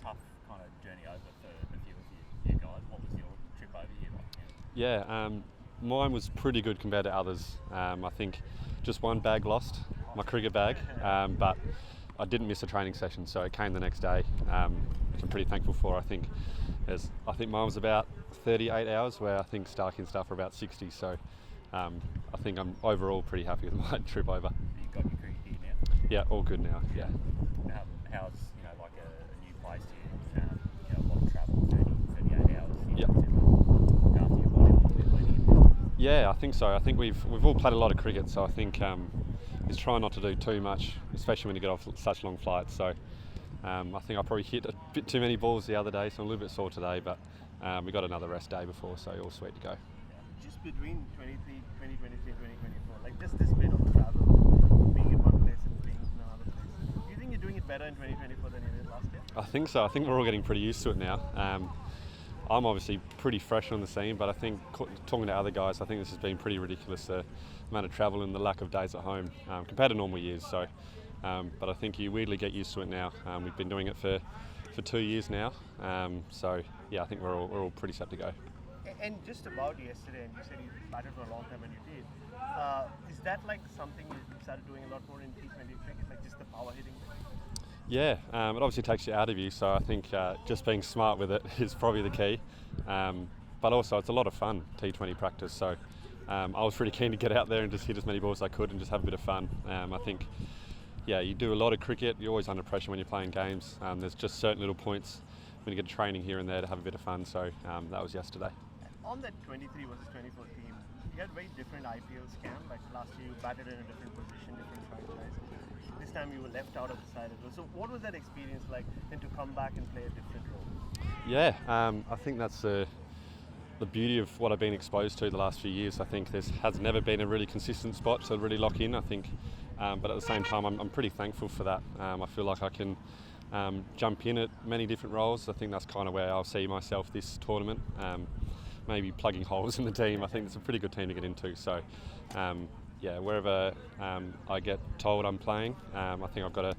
tough kind of journey over for a few of you guys. What was your trip over here like? Yeah, mine was pretty good compared to others. I think just one bag lost, my cricket bag, but I didn't miss a training session, so it came the next day, which I'm pretty thankful for. I think mine was about 38 hours, where I think Starkey and stuff are about 60. So I think I'm overall pretty happy with my trip over. You got your cricket here now? Yeah, all good now. Yeah. How's like a new place here? A lot of travel, 38 hours. Yeah. To look after your body a little bit leading into this. Yeah, I think so. I think we've all played a lot of cricket, so I think is try not to do too much, especially when you get off such long flights. So I think I probably hit a bit too many balls the other day, so I'm a little bit sore today, but we got another rest day before, so all sweet to go. Just between 2023 and 2024, like just this bit of travel, being in one place and being in another place. Do you think you're doing it better in 2024 than you did last year? I think so. I think we're all getting pretty used to it now. I'm obviously pretty fresh on the scene, but I think talking to other guys, I think this has been pretty ridiculous, the amount of travel and the lack of days at home compared to normal years. So, but I think you weirdly get used to it now. We've been doing it for 2 years now, so yeah, I think we're all pretty set to go. And just about yesterday, and you said you batted for a long time and you did. Is that like something you started doing a lot more in T20 cricket, like just the power hitting? Yeah, it obviously takes you out of you, so I think just being smart with it is probably the key. But also it's a lot of fun, T20 practice, so I was pretty keen to get out there and just hit as many balls as I could and just have a bit of fun. I think, yeah, you do a lot of cricket, you're always under pressure when you're playing games. There's just certain little points when you get training here and there to have a bit of fun, so that was yesterday. On that 23 versus 24 team, you had very different IPL scan. Like last year you batted in a different position, different franchise. This time you were left out of the side as well. So what was that experience like then to come back and play a different role? Yeah, I think that's the beauty of what I've been exposed to the last few years. I think there has never been a really consistent spot to really lock in, I think. But at the same time, I'm pretty thankful for that. I feel like I can jump in at many different roles. I think that's kind of where I'll see myself this tournament. Maybe plugging holes in the team. I think it's a pretty good team to get into. So, yeah, wherever I get told I'm playing, I think I've got a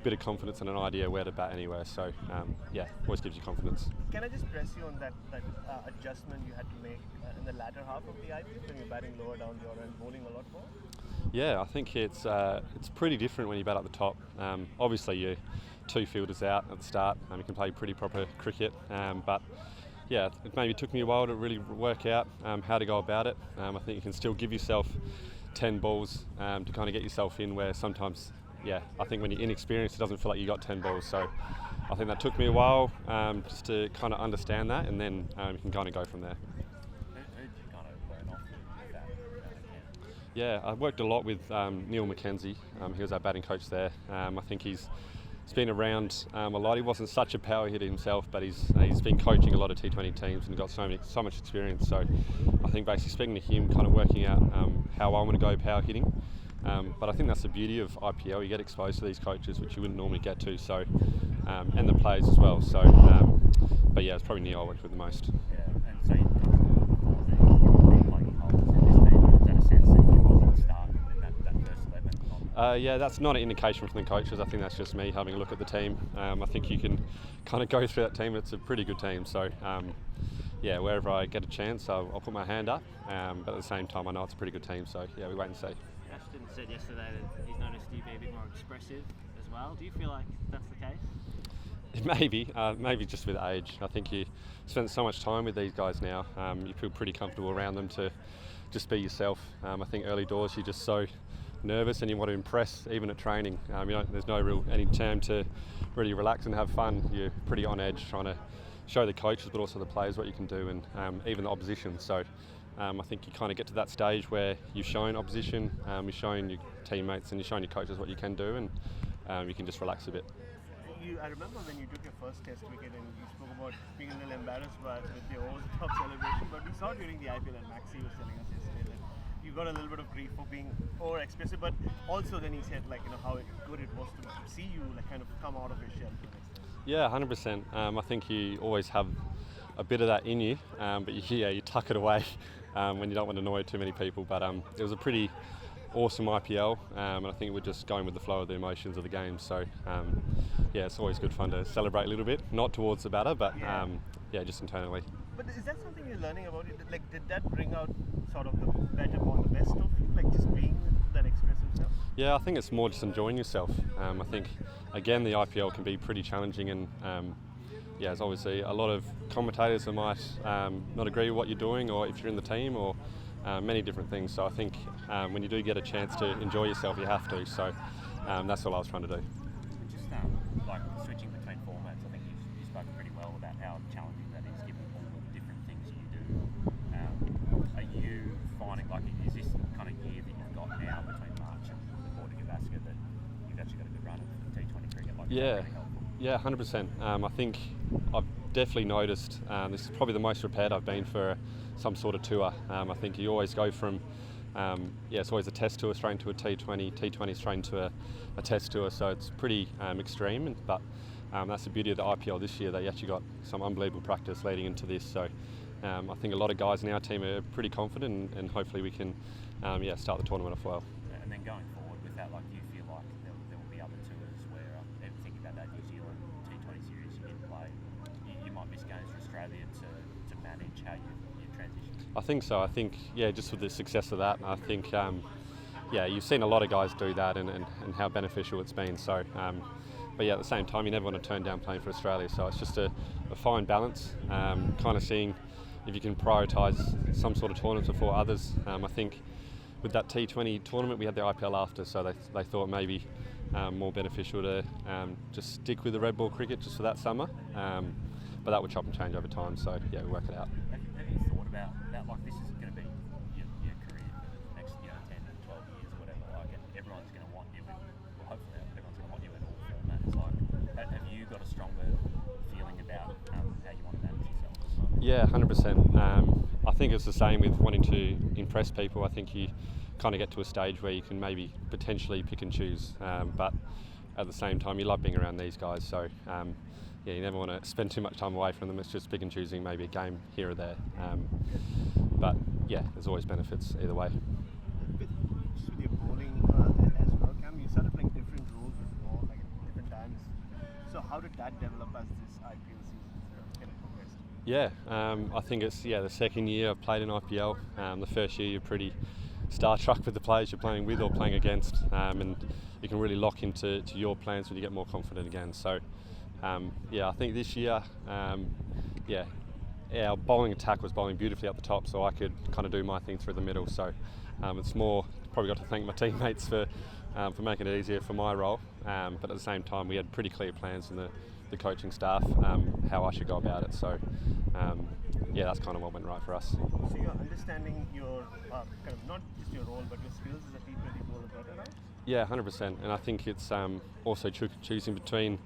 bit of confidence and an idea where to bat anywhere. So, yeah, always gives you confidence. Can I just press you on that adjustment you had to make in the latter half of the IPL when you're batting lower down the order and bowling a lot more? Yeah, I think it's pretty different when you bat at the top. Obviously, you're two fielders out at the start. You can play pretty proper cricket, but yeah, it maybe took me a while to really work out how to go about it. I think you can still give yourself 10 balls to kind of get yourself in, where sometimes, yeah, I think when you're inexperienced, it doesn't feel like you got 10 balls. So I think that took me a while just to kind of understand that, and then you can kind of go from there. Who did you kind of learn off with that? Yeah, I worked a lot with Neil McKenzie. He was our batting coach there. I think he's been around a lot. He wasn't such a power hitter himself, but he's been coaching a lot of T20 teams and got so much experience. So I think basically speaking to him, kind of working out how I want to go power hitting. But I think that's the beauty of IPL. You get exposed to these coaches, which you wouldn't normally get to. So and the players as well. So, but yeah, it's probably Neil I worked with the most. Yeah, and so you've been plugging holes in this team. Is that a sense that you will start in that first 11? Yeah, that's not an indication from the coaches. I think that's just me having a look at the team. I think you can kind of go through that team. It's a pretty good team. So, yeah, wherever I get a chance, I'll put my hand up. But at the same time, I know it's a pretty good team. So, yeah, we wait and see. Ashton said yesterday that he's noticed you be a bit more expressive as well. Do you feel like that's the case? Maybe just with age. I think you spend so much time with these guys now. You feel pretty comfortable around them to just be yourself. I think early doors you're just so nervous and you want to impress even at training. There's no any time to really relax and have fun. You're pretty on edge trying to show the coaches but also the players what you can do, and even the opposition. So I think you kind of get to that stage where you've shown opposition, you've shown your teammates and you've shown your coaches what you can do, and you can just relax a bit. I remember when you took your first test wicket and you spoke about being a little embarrassed with your over-the-top celebration, but we saw during the IPL, and Maxi was telling us yesterday that you got a little bit of grief for being over-expressive, but also then he said how good it was to see you kind of come out of your shell. Yeah, 100%. I think you always have a bit of that in you, but you tuck it away when you don't want to annoy too many people. But it was a pretty awesome IPL, and I think we're just going with the flow of the emotions of the game. So yeah, it's always good fun to celebrate a little bit, not towards the batter, but yeah, just internally. But is that something you're learning about it? Like, did that bring out sort of the better or the best of you, like just being that expressive self? Yeah, I think it's more just enjoying yourself. I think, again, the IPL can be pretty challenging, and yeah, there's obviously a lot of commentators that might not agree with what you're doing, or if you're in the team, or many different things. So I think when you do get a chance to enjoy yourself, you have to. So that's all I was trying to do. Just like switching between formats, I think you spoke pretty well about how challenging that is, given all the different things you do. Are you finding, like, is this kind of year that you've got now between March and the Port of Gavaskar that you've actually got a good run of T20 cricket? Like, Yeah. really helpful? Yeah, 100%. I think I've definitely noticed this is probably the most prepared I've been for some sort of tour. I think you always go from, it's always a test tour straight into a T20, T20 straight into a test tour, so it's pretty extreme, but that's the beauty of the IPL this year, that you actually got some unbelievable practice leading into this. So I think a lot of guys in our team are pretty confident, and hopefully we can start the tournament off well. And then going forward with that, like, do you feel like there will be other tours where, thinking about that New Zealand T20 series you didn't play, you might miss games for Australia to manage how you transition? I think so. I think, just with the success of that, I think, you've seen a lot of guys do that, and how beneficial it's been. So, but yeah, at the same time, you never want to turn down playing for Australia. So it's just a fine balance, kind of seeing if you can prioritise some sort of tournaments before others. I think with that T20 tournament, we had the IPL after, so they thought maybe more beneficial to just stick with the red ball cricket just for that summer. But that would chop and change over time, so yeah, we work it out. Have you thought about that, like, this is going to be your career for the next 10 and 12 years or whatever, like, everyone's going to want you in, well, hopefully everyone's going to want you in all formats. Like, have you got a stronger feeling about how you want to manage yourself as well? Yeah, 100%. I think it's the same with wanting to impress people. I think you kind of get to a stage where you can maybe potentially pick and choose, but at the same time you love being around these guys, so you never want to spend too much time away from them. It's just pick and choosing maybe a game here or there, but yeah, there's always benefits either way. Just with your bowling as well, Cam, you started playing different roles with the ball, like at different times. So how did that develop as this IPL season kind of progressed? Yeah, I think it's the second year I've played in IPL. The first year you're pretty star-struck with the players you're playing with or playing against, and you can really lock into your plans when you get more confident again. So I think this year, our bowling attack was bowling beautifully up the top, so I could kind of do my thing through the middle. So it's more, probably got to thank my teammates for making it easier for my role. But at the same time, we had pretty clear plans in the coaching staff how I should go about it. So that's kind of what went right for us. So you're understanding your kind of not just your role, but your skills as a T20 bowler better now? Yeah, 100%. And I think it's also choosing between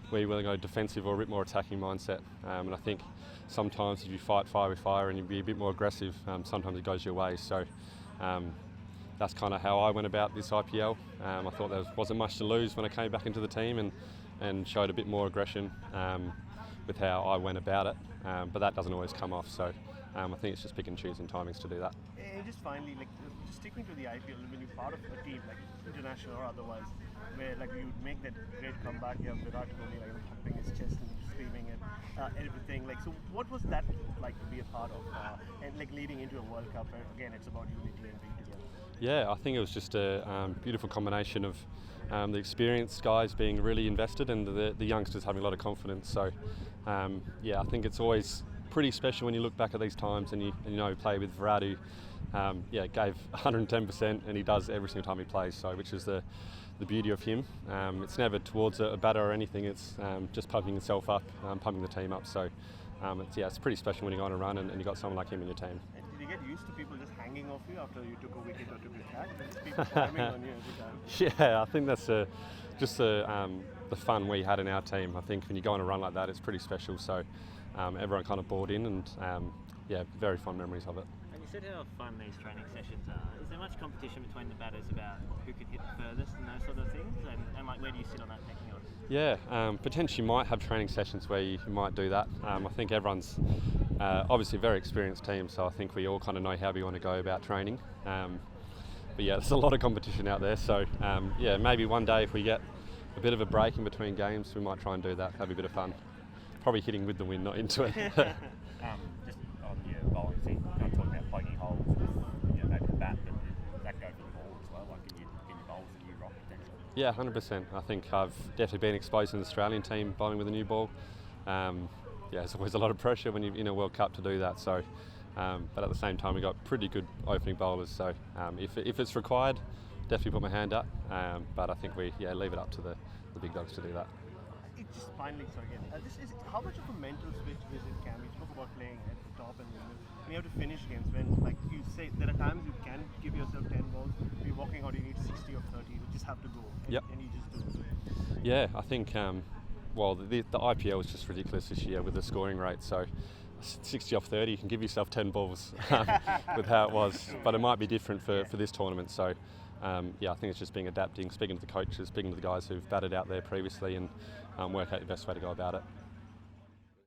where you want to go defensive or a bit more attacking mindset. And I think sometimes if you fight fire with fire and you be a bit more aggressive, sometimes it goes your way. So that's kind of how I went about this IPL. I thought there wasn't much to lose when I came back into the team and showed a bit more aggression with how I went about it. But that doesn't always come off. So I think it's just pick and choosing timings to do that. And just finally, like, just sticking to the IPL, when you're part of a team, like international or otherwise, where like you would make that great comeback, you have Virat Kohli like thumping his chest and screaming and everything. Like, so what was that like to be a part of? And like leading into a World Cup, again, it's about unity and being together. Yeah, I think it was just a beautiful combination of the experienced guys being really invested and the youngsters having a lot of confidence. So I think it's always pretty special when you look back at these times and you play with Virat, who gave 110%, and he does every single time he plays. So which is the beauty of him. It's never towards a batter or anything. It's just pumping himself up, pumping the team up. So it's pretty special when you go on a run and you got someone like him in your team. And did you get used to people just hanging off you after you took a wicket or took a catch? Just people climbing on you every time. Yeah, I think that's just the fun we had in our team. I think when you go on a run like that, it's pretty special. So everyone kind of bought in, and very fond memories of it. And you said how fun these training sessions are. Is there much competition between the batters about who can hit the furthest and those sort of things? And like, where do you sit on that pecking order? Yeah, potentially might have training sessions where you might do that. I think everyone's obviously a very experienced team, so I think we all kind of know how we want to go about training. but yeah, there's a lot of competition out there. So yeah, maybe one day if we get a bit of a break in between games, we might try and do that. That'd be a bit of fun. Probably hitting with the wind, not into it. Just on your bowling thing, kind of talking about plugging holes with maybe the bat, but does that go for the ball as well? Like, can you bowl with a new rock potentially? Yeah, 100%. I think I've definitely been exposed in the Australian team bowling with a new ball. Yeah, it's always a lot of pressure when you're in a World Cup to do that. So, but at the same time, we've got pretty good opening bowlers. So, if it's required, definitely put my hand up. But I think we leave it up to the big dogs to do that. It's just finally, sorry again. How much of a mental switch is it, Cam? You spoke about playing at the top and when you have to finish games. When, like you say, there are times you can give yourself 10 balls. You're walking out, you need 60 or 30. You just have to go. And, Yep. and you just do it. Yeah, I think well, the IPL is just ridiculous this year with the scoring rate. So 60 off 30, you can give yourself 10 balls with how it was. But it might be different for this tournament. So yeah, I think it's just being adapting, speaking to the coaches, speaking to the guys who've batted out there previously, and work out the best way to go about it.